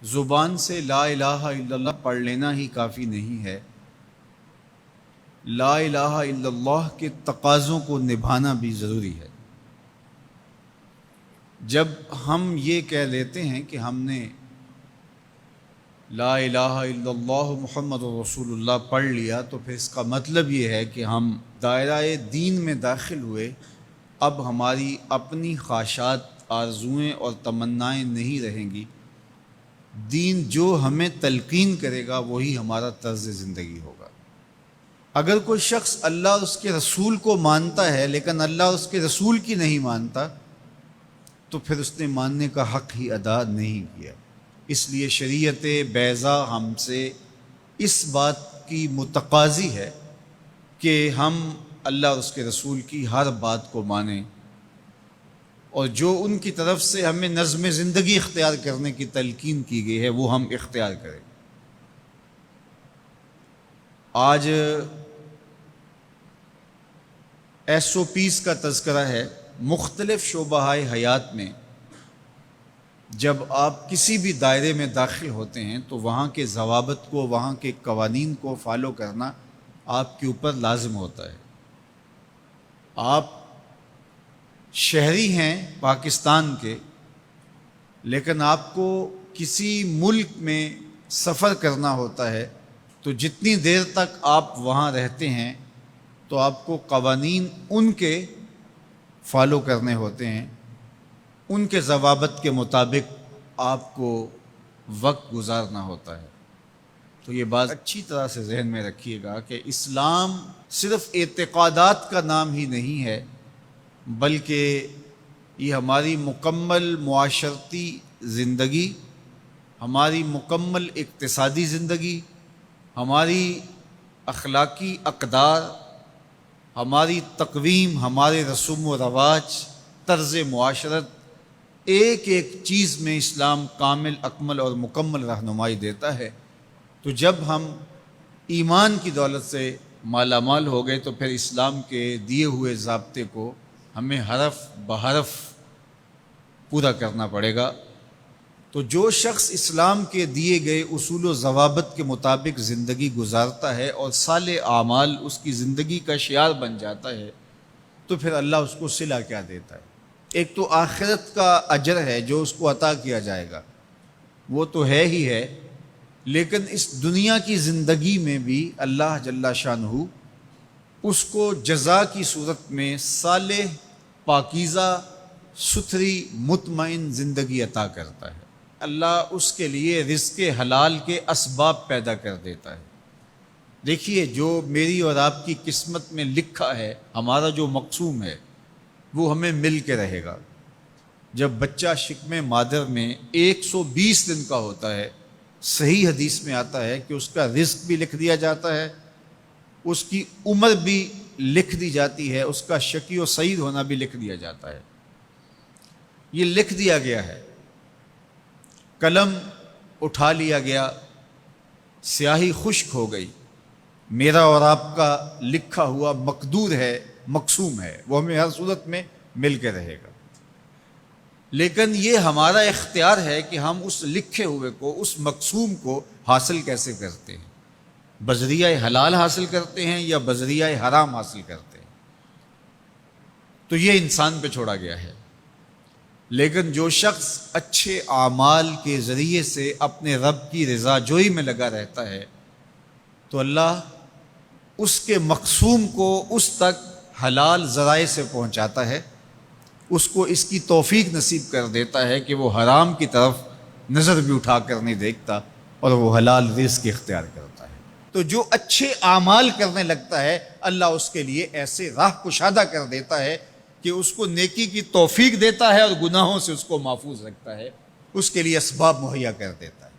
زبان سے لا الہ الا اللہ پڑھ لینا ہی کافی نہیں ہے، لا الہ الا اللہ کے تقاضوں کو نبھانا بھی ضروری ہے۔ جب ہم یہ کہہ لیتے ہیں کہ ہم نے لا الہ الا اللہ محمد رسول اللہ پڑھ لیا، تو پھر اس کا مطلب یہ ہے کہ ہم دائرہ دین میں داخل ہوئے، اب ہماری اپنی خواہشات، آرزوئیں اور تمنائیں نہیں رہیں گی، دین جو ہمیں تلقین کرے گا وہی ہمارا طرز زندگی ہوگا۔ اگر کوئی شخص اللہ اور اس کے رسول کو مانتا ہے لیکن اللہ اور اس کے رسول کی نہیں مانتا، تو پھر اس نے ماننے کا حق ہی ادا نہیں کیا۔ اس لیے شریعت بیضا ہم سے اس بات کی متقاضی ہے کہ ہم اللہ اور اس کے رسول کی ہر بات کو مانیں، اور جو ان کی طرف سے ہمیں نظم زندگی اختیار کرنے کی تلقین کی گئی ہے وہ ہم اختیار کریں۔ آج SOPs کا تذکرہ ہے۔ مختلف شعبہ حیات میں جب آپ کسی بھی دائرے میں داخل ہوتے ہیں تو وہاں کے ضوابط کو، وہاں کے قوانین کو فالو کرنا آپ کے اوپر لازم ہوتا ہے۔ آپ شہری ہیں پاکستان کے، لیکن آپ کو کسی ملک میں سفر کرنا ہوتا ہے، تو جتنی دیر تک آپ وہاں رہتے ہیں تو آپ کو قوانین ان کے فالو کرنے ہوتے ہیں، ان کے ضوابط کے مطابق آپ کو وقت گزارنا ہوتا ہے۔ تو یہ بات اچھی طرح سے ذہن میں رکھیے گا کہ اسلام صرف اعتقادات کا نام ہی نہیں ہے، بلکہ یہ ہماری مکمل معاشرتی زندگی، ہماری مکمل اقتصادی زندگی، ہماری اخلاقی اقدار، ہماری تقویم، ہمارے رسوم و رواج، طرز معاشرت، ایک ایک چیز میں اسلام کامل، اکمل اور مکمل رہنمائی دیتا ہے۔ تو جب ہم ایمان کی دولت سے مالا مال ہو گئے تو پھر اسلام کے دیے ہوئے ضابطے کو ہمیں حرف بحرف پورا کرنا پڑے گا۔ تو جو شخص اسلام کے دیے گئے اصول و ضوابط کے مطابق زندگی گزارتا ہے اور صالح اعمال اس کی زندگی کا شعار بن جاتا ہے، تو پھر اللہ اس کو صلہ کیا دیتا ہے؟ ایک تو آخرت کا اجر ہے جو اس کو عطا کیا جائے گا، وہ تو ہے ہی ہے، لیکن اس دنیا کی زندگی میں بھی اللہ جل شانہ اس کو جزا کی صورت میں صالح، پاکیزہ، ستھری، مطمئن زندگی عطا کرتا ہے۔ اللہ اس کے لیے رزق حلال کے اسباب پیدا کر دیتا ہے۔ دیکھیے، جو میری اور آپ کی قسمت میں لکھا ہے، ہمارا جو مقسوم ہے، وہ ہمیں مل کے رہے گا۔ جب بچہ شکم مادر میں 120 دن کا ہوتا ہے، صحیح حدیث میں آتا ہے کہ اس کا رزق بھی لکھ دیا جاتا ہے، اس کی عمر بھی لکھ دی جاتی ہے، اس کا شقی و سعید ہونا بھی لکھ دیا جاتا ہے۔ یہ لکھ دیا گیا ہے، قلم اٹھا لیا گیا، سیاہی خشک ہو گئی، میرا اور آپ کا لکھا ہوا مقدور ہے، مقسوم ہے، وہ ہمیں ہر صورت میں مل کے رہے گا۔ لیکن یہ ہمارا اختیار ہے کہ ہم اس لکھے ہوئے کو، اس مقسوم کو حاصل کیسے کرتے ہیں، بذریعہ حلال حاصل کرتے ہیں یا بذریعہ حرام حاصل کرتے ہیں، تو یہ انسان پہ چھوڑا گیا ہے۔ لیکن جو شخص اچھے اعمال کے ذریعے سے اپنے رب کی رضا جوئی میں لگا رہتا ہے، تو اللہ اس کے مقسوم کو اس تک حلال ذرائع سے پہنچاتا ہے، اس کو اس کی توفیق نصیب کر دیتا ہے کہ وہ حرام کی طرف نظر بھی اٹھا کر نہیں دیکھتا اور وہ حلال رزق اختیار کرتا ہے۔ تو جو اچھے اعمال کرنے لگتا ہے، اللہ اس کے لیے ایسے راہ کشادہ کر دیتا ہے کہ اس کو نیکی کی توفیق دیتا ہے اور گناہوں سے اس کو محفوظ رکھتا ہے، اس کے لیے اسباب مہیا کر دیتا ہے۔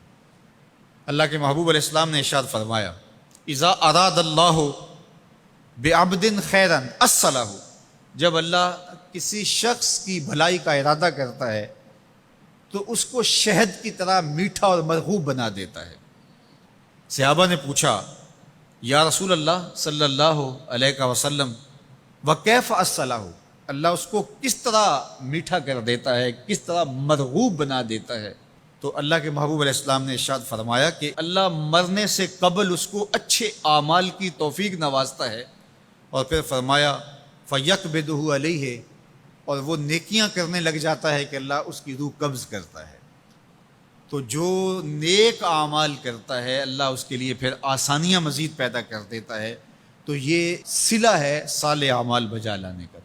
اللہ کے محبوب علیہ السلام نے ارشاد فرمایا، اذا اراد اللہ بعبد خیرا اصلہ، جب اللہ کسی شخص کی بھلائی کا ارادہ کرتا ہے تو اس کو شہد کی طرح میٹھا اور مرغوب بنا دیتا ہے۔ صحابہ نے پوچھا، یا رسول اللہ صلی اللہ علیہ وسلم، وکیف اصلہ، اللہ اس کو کس طرح میٹھا کر دیتا ہے، کس طرح مرغوب بنا دیتا ہے؟ تو اللہ کے محبوب علیہ السلام نے ارشاد فرمایا کہ اللہ مرنے سے قبل اس کو اچھے اعمال کی توفیق نوازتا ہے، اور پھر فرمایا فَيَقْبِضُهُ عَلَيْهِ، اور وہ نیکیاں کرنے لگ جاتا ہے کہ اللہ اس کی روح قبض کرتا ہے۔ تو جو نیک اعمال کرتا ہے اللہ اس کے لیے پھر آسانیاں مزید پیدا کر دیتا ہے۔ تو یہ صلہ ہے صالح اعمال بجا لانے کا۔